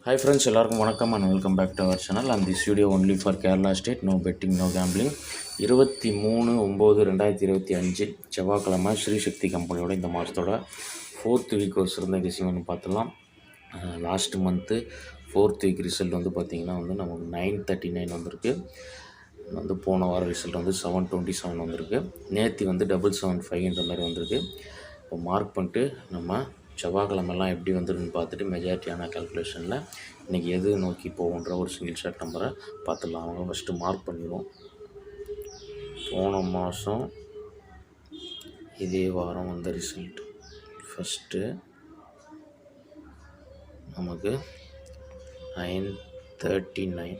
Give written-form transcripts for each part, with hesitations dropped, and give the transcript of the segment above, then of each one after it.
Hi friends, எல்லாருக்கும் வணக்கம் and welcome back to our channel and this video only for Kerala state, no betting, no gambling. 23/9/2025 செவ்வாய்க்கிழமை ஸ்ரீ சக்தி கம்பெனியோட இந்த மாதத்தோட 4th week இருந்த ரிசல்ட் வந்து பார்த்துடலாம். Last month 4th week result வந்து பார்த்திங்கன்னா வந்து நமக்கு 939 வந்திருக்கு. வந்து போன வாரம் ரிசல்ட் வந்து 727 வந்திருக்கு. நேற்று வந்து 775 மாதிரி வந்திருக்கு. இப்போ மார்க் பண்ணிட்டு நம்ம செவ்வாய்க்கிழமெல்லாம் எப்படி வந்துருன்னு பார்த்துட்டு மெஜாரிட்டியான கால்குலேஷனில் இன்றைக்கி எது நோக்கி போகுன்ற ஒரு சிங்கிள் ஷாட் நம்பரை பார்த்துடலாம். அவங்க ஃபஸ்ட்டு மார்க் பண்ணிடுவோம். போன மாதம் இதே வாரம் வந்த ரிசல்ட் ஃபஸ்ட்டு நமக்கு 939,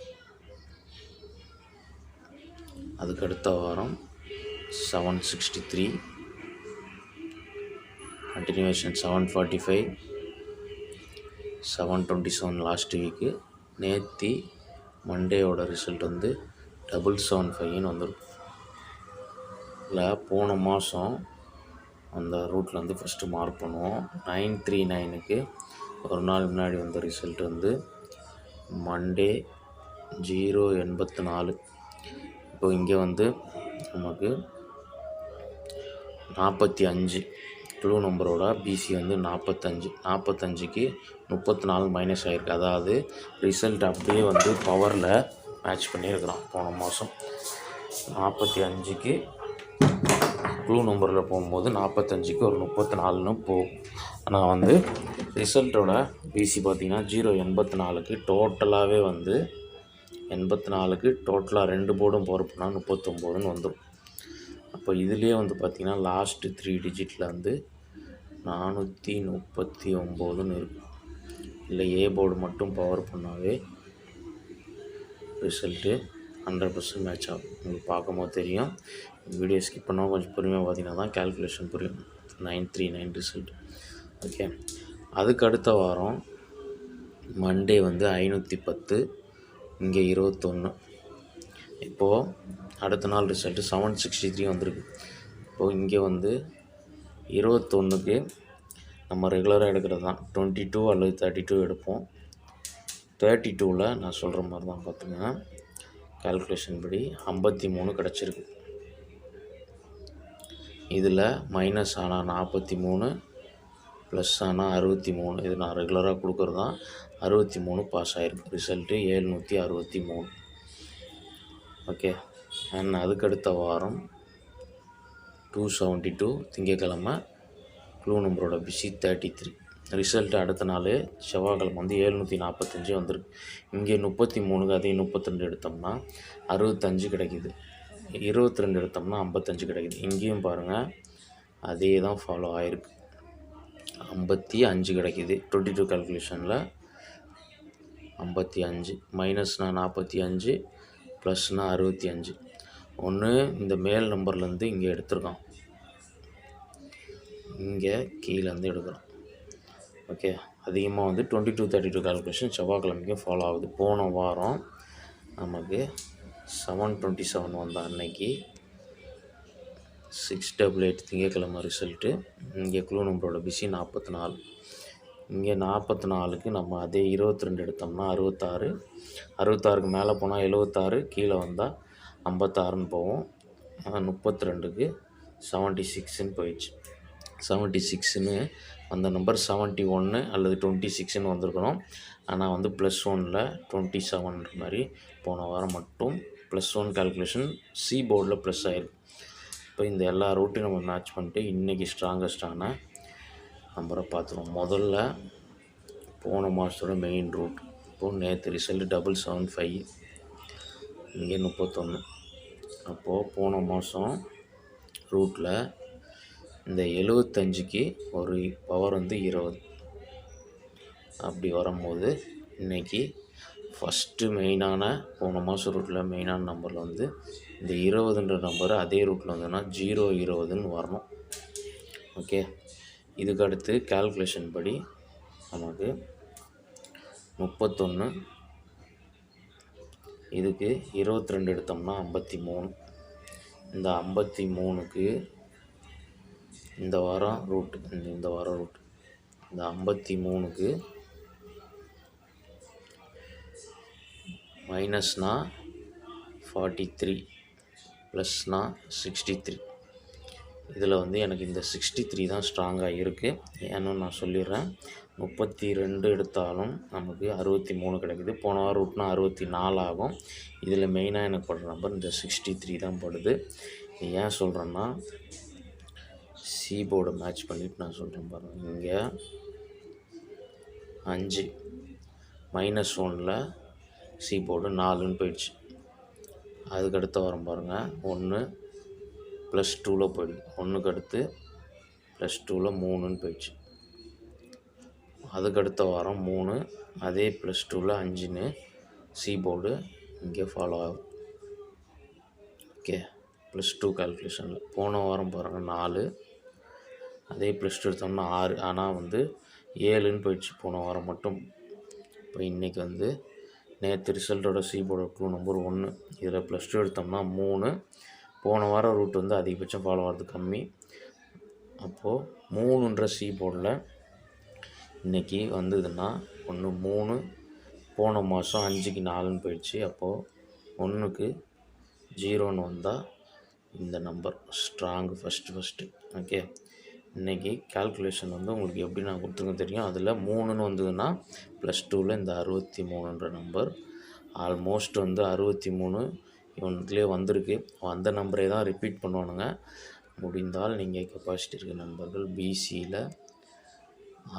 அதுக்கடுத்த வாரம் 763, கண்டினியூவேஷன் 745, 727 லாஸ்ட் வீக்கு. நேற்று மண்டேயோட ரிசல்ட் வந்து 775 வந்துடும். இல்லை போன மாதம் அந்த ரூட்டில் வந்து ஃபஸ்ட்டு மார்க் பண்ணுவோம். 939க்கு ஒரு நாள் முன்னாடி வந்த ரிசல்ட் வந்து மண்டே 084. இப்போ இங்கே வந்து நமக்கு 45 க்ளூ நம்பரோட பிசி வந்து 45க்கு 34 மைனஸ் ஆகிருக்கு. அதாவது ரிசல்ட் அப்படியே வந்து பவரில் மேட்ச் பண்ணியிருக்கிறோம். போன மாதம் 45க்கு க்ளூ நம்பரில் போகும்போது 45க்கு ஒரு 34ன்னு போகும். ஆனால் வந்து ரிசல்ட்டோட பிசி பார்த்திங்கன்னா 084க்கு டோட்டலாகவே வந்து 84க்கு டோட்டலாக 2 போர்டும் போகிறப்பனா 39ன்னு வந்துடும். அப்போ இதுலேயே வந்து பார்த்திங்கன்னா லாஸ்ட்டு 3 டிஜிட்டில் வந்து 439ன்னு இருக்கும். இல்லை ஏ போர்டு மட்டும் பவர் பண்ணாவே ரிசல்ட்டு 100% மேட்ச் ஆகும். உங்களுக்கு பார்க்கும்போது தெரியும். வீடியோ ஸ்கிப் பண்ணால் கொஞ்சம் பொறுமையாக பார்த்திங்கன்னா தான் கேல்குலேஷன் புரியும். 939 ரிசல்ட். ஓகே, அதுக்கு அடுத்த வாரம் மண்டே வந்து 510, இங்கே 21. இப்போது அடுத்த நாள் ரிசல்ட்டு 763 வந்திருக்கு. இப்போது இங்கே வந்து 21க்கு நம்ம ரெகுலராக எடுக்கிறது தான் 22 அல்லது 32 எடுப்போம். 32ல் நான் சொல்கிற மாதிரி தான் பார்த்துங்க. கால்குலேஷன் படி 53 கிடச்சிருக்கு. இதில் மைனஸ் ஆனால் 43, ப்ளஸ் ஆனால் 63. இது நான் ரெகுலராக கொடுக்குறது தான். 63 பாஸ் ஆகிருக்கு. ரிசல்ட்டு 763. ஓகே, அண்ட் அதுக்கடுத்த வாரம் 272 திங்கக்கிழமை க்ளூ நம்பரோட பிசி 33. ரிசல்ட்டு அடுத்த நாள் செவ்வாய்க்கிழமை வந்து 745 வந்திருக்கு. இங்கே 33க்கு அதே 32 எடுத்தோம்னா 65 கிடைக்கிது. 22 எடுத்தோம்னா 55 கிடைக்கிது. இங்கேயும் பாருங்கள் அதே தான் ஃபாலோ ஆகிருக்கு. 55 கிடைக்கிது. 22 கால்குலேஷனில் 55 மைனஸ்னால் 45, ப்ளஸ்னால் 65. ஒன்று இந்த மேல் நம்பர்லேருந்து இங்கே எடுத்துருக்கோம், இங்கே கீழேருந்து எடுக்கிறோம். ஓகே, அதிகமாக வந்து 22, 32 கால்குலேஷன் செவ்வாய்க்கிழமைக்கும் ஃபாலோ ஆகுது. போன வாரம் நமக்கு 727 வந்த அன்னைக்கு 688 திங்கக்கிழமை ரிசல்ட்டு. இங்கே க்ளூ நம்பரோட பிசி 44. இங்கே 44க்கு நம்ம அதே 22 எடுத்தோம்னா 66, 66க்கு மேலே போனால் 76, கீழே வந்தால் 56ன்னு போவோம். 32க்கு 76ன்னு போயிடுச்சு. 76ன்னு அந்த நம்பர் 71 அல்லது 26ன்னு வந்திருக்கணும். ஆனால் வந்து +1ல் 27ன்ற மாதிரி போன வாரம் மட்டும் +1 கால்குலேஷன் சி போர்டில் ப்ளஸ் ஆகிருக்கு. இப்போ இந்த எல்லா ரூட்டையும் நம்ம மேட்ச் பண்ணிட்டு இன்றைக்கி ஸ்ட்ராங்கஸ்டான நம்பரை பார்த்துருவோம். முதல்ல போன மாதத்தோட மெயின் ரூட். இப்போது நேற்று ரிசல்ட்டு 775, இங்கே 31. அப்போது போன மாதம் ரூட்டில் இந்த 75க்கு ஒரு பவர் வந்து 20. அப்படி வரும்போது இன்றைக்கி ஃபஸ்ட்டு மெயினான போன மாதம் ரூட்டில் மெயினான நம்பரில் வந்து இந்த 20ன்ற நம்பரு அதே ரூட்டில் வந்ததுன்னா 020ன்னு வரணும். ஓகே, இதுக்கு அடுத்து கால்குலேஷன் படி நமக்கு 31, இதுக்கு 22 எடுத்தோம்னா 53. இந்த 53க்கு இந்த வாரம் ரூட்டு, இந்த வாரம் ரூட்டு. இந்த 53க்கு மைனஸ்னா 43 ப்ளஸ்னா 63. இதில் வந்து எனக்கு இந்த 63 தான் ஸ்ட்ராங்காக இருக்குது. ஏன்னு நான் சொல்லிடுறேன். 32 எடுத்தாலும் நமக்கு 63 கிடைக்குது. போன வாரம் ரூட்னா 64 ஆகும். இதில் மெயினாக எனக்கு படுற நம்பர் இந்த 63 தான் படுது. இது ஏன் சொல்கிறேன்னா சி போர்டை மேட்ச் பண்ணிவிட்டு நான் சொல்கிறேன் பாருங்கள். இங்கே 5 -1ல் சி போர்டு 4ன்னு போயிடுச்சு. அதுக்கடுத்த வாரம் பாருங்கள் 1 +2ல் போயிடுது. 1க்கு அடுத்து +2ல் 3ன்னு போயிடுச்சு. அதுக்கடுத்த வாரம் 3 அதே +2ல் 5ன்னு சி போர்டு இங்கே ஃபாலோ ஆகும். ஓகே, +2 கால்குலேஷனில் போன வாரம் பாருங்கள் 4 அதே +2 எடுத்தோம்னா 6. ஆனால் வந்து 7ன்னு போயிடுச்சு போன வாரம் மட்டும். இப்போ இன்றைக்கி வந்து நேற்று ரிசல்ட்டோட சி போர்டு க்ளூ நம்பர் 1. இதில் +2 எடுத்தோம்னா 3. போன வாரம் ரூட் வந்து அதிகபட்சம் ஃபாலோ ஆகிறது கம்மி. அப்போது 3ன்ற சி போர்டில் இன்றைக்கி வந்ததுன்னா 1 3 போன மாதம் 5க்கு 4ன்னு போயிடுச்சு. அப்போது 1க்கு 0ன்னு வந்தால் இந்த நம்பர் ஸ்ட்ராங்கு ஃபஸ்ட்டு. ஓகே, இன்றைக்கி கால்குலேஷன் வந்து உங்களுக்கு எப்படி நான் கொடுத்துருக்கேன் தெரியும். அதில் 3ன்னு வந்ததுன்னா +2ல் இந்த 63ன்ற நம்பர் ஆல்மோஸ்ட் வந்து 63 இவனுக்குள்ளே வந்திருக்கு. அந்த நம்பரே தான் ரிப்பீட் பண்ணுவானுங்க. முடிந்தால் நீங்கள் கெப்பாசிட்டி இருக்க நண்பர்கள் பிசியில்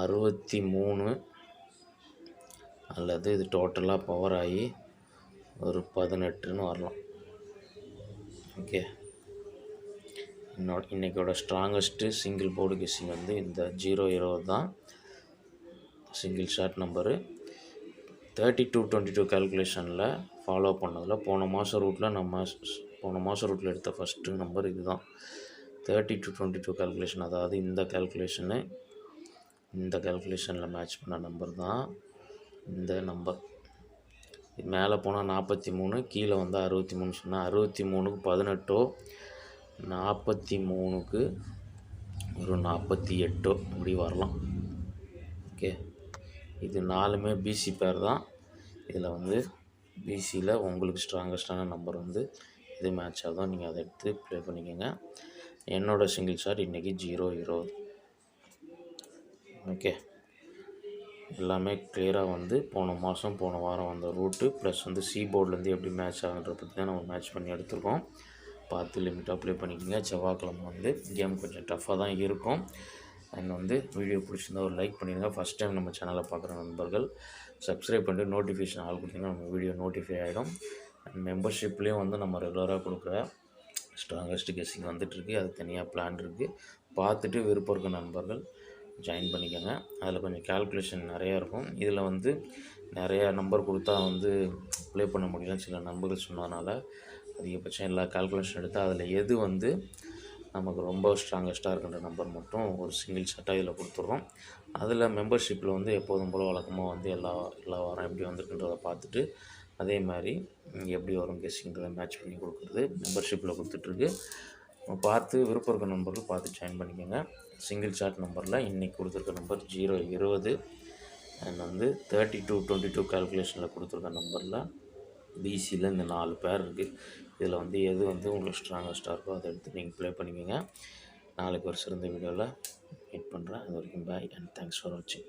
63 அல்லது இது டோட்டலாக பவர் ஆகி ஒரு 18ன்னு வரலாம். ஓகே, இன்றைக்கோட ஸ்ட்ராங்கஸ்ட்டு சிங்கிள் போர்டு கெஸ்ஸிங் வந்து இந்த 0-20 தான் சிங்கிள் ஷார்ட் நம்பரு. 32-22 கால்குலேஷனில் ஃபாலோ பண்ணதில் போன மாதம் ரூட்டில் எடுத்த ஃபஸ்ட்டு நம்பர் இது தான். 30-22 கால்குலேஷன், அதாவது இந்த கால்குலேஷனில் மேட்ச் பண்ண நம்பர் தான் இந்த நம்பர். மேலே போனால் 43, கீழே வந்து 63 சொன்னால் 63க்கு 18, 43க்கு ஒரு 48 இப்படி வரலாம். ஓகே, இது 4மே பிசி பேர் தான். இதில் வந்து பிசியில் உங்களுக்கு ஸ்ட்ராங்கஸ்டான நம்பர் வந்து இது மேட்ச் ஆகும். நீங்கள் அதை எடுத்து ப்ளே பண்ணிக்கோங்க. என்னோடய சிங்கிள் ஷாட் இன்றைக்கி 0-20. ஓகே, எல்லாமே கிளியராக வந்து போன வாரம் வந்த ரூட்டு ப்ளஸ் வந்து சி போர்ட்லேருந்து எப்படி மேட்ச் ஆகுன்ற பற்றி தான் நம்ம மேட்ச் பண்ணி எடுத்துருக்கோம். பார்த்து லிமிட்டாக ப்ளே பண்ணிக்கோங்க. செவ்வாய்க்கிழமை வந்து கேம் கொஞ்சம் டஃப்பாக தான் இருக்கும். அண்ட் வந்து வீடியோ பிடிச்சிருந்தா ஒரு லைக் பண்ணிடுங்க. ஃபஸ்ட் டைம் நம்ம சேனலை பார்க்குற நண்பர்கள் சப்ஸ்கிரைப் பண்ணிட்டு நோட்டிஃபிகேஷன் ஆல் கொடுத்தீங்கன்னா நம்ம வீடியோ நோட்டிஃபை ஆகிடும். அண்ட் மெம்பர்ஷிப்லேயும் வந்து நம்ம ரெகுலராக கொடுக்குற ஸ்ட்ராங்கஸ்ட் கெஸ்ஸிங் வந்துட்டுருக்கு. அது தனியாக பிளான் இருக்குது. பார்த்துட்டு விருப்பம் இருக்க நண்பர்கள் ஜாயின் பண்ணிக்கோங்க. அதில் கொஞ்சம் கால்குலேஷன் நிறையா இருக்கும். இதில் வந்து நிறையா நம்பர் கொடுத்தா வந்து ப்ளே பண்ண முடியலன்னு சில நண்பர்கள் சொன்னதுனால அதிகபட்சம் எல்லா கால்குலேஷன் எடுத்து அதில் எது வந்து நமக்கு ரொம்ப ஸ்ட்ராங்கஸ்ட்டாக இருக்கின்ற நம்பர் மட்டும் ஒரு சிங்கிள் ஷாட்டாக இதில் கொடுத்துட்றோம். அதில் மெம்பர்ஷிப்பில் வந்து எப்போதும் போல் வழக்கமாக வந்து எல்லா வாரம் எப்படி வந்திருக்குன்றதை பார்த்துட்டு அதே மாதிரி எப்படி வரும் கெஸ்ஸிங்கிறத மேட்ச் பண்ணி கொடுக்குறது மெம்பர்ஷிப்பில் கொடுத்துட்ருக்கு. பார்த்து விருப்பம் இருக்க நம்பர்கள் பார்த்து ஜாயின் பண்ணிக்கோங்க. சிங்கிள் ஷாட் நம்பரில் இன்றைக்கி கொடுத்துருக்க நம்பர் 0-20 அண்ட் வந்து 32-22 கால்குலேஷனில் கொடுத்துருக்க நம்பரில் பிசியில் இந்த 4 பேர் இருக்குது. இதில் வந்து எது வந்து உங்களுக்கு ஸ்ட்ராங்கஸ்ட்டாக இருக்கோ அதை எடுத்து நீங்கள் ப்ளே பண்ணிக்கோங்க. நாளைக்கு ஒரு சிறந்த வீடியோவில் மீட் பண்ணுறேன். அது வரைக்கும் பாய் அண்ட் தேங்க்ஸ் ஃபார் வாட்சிங்.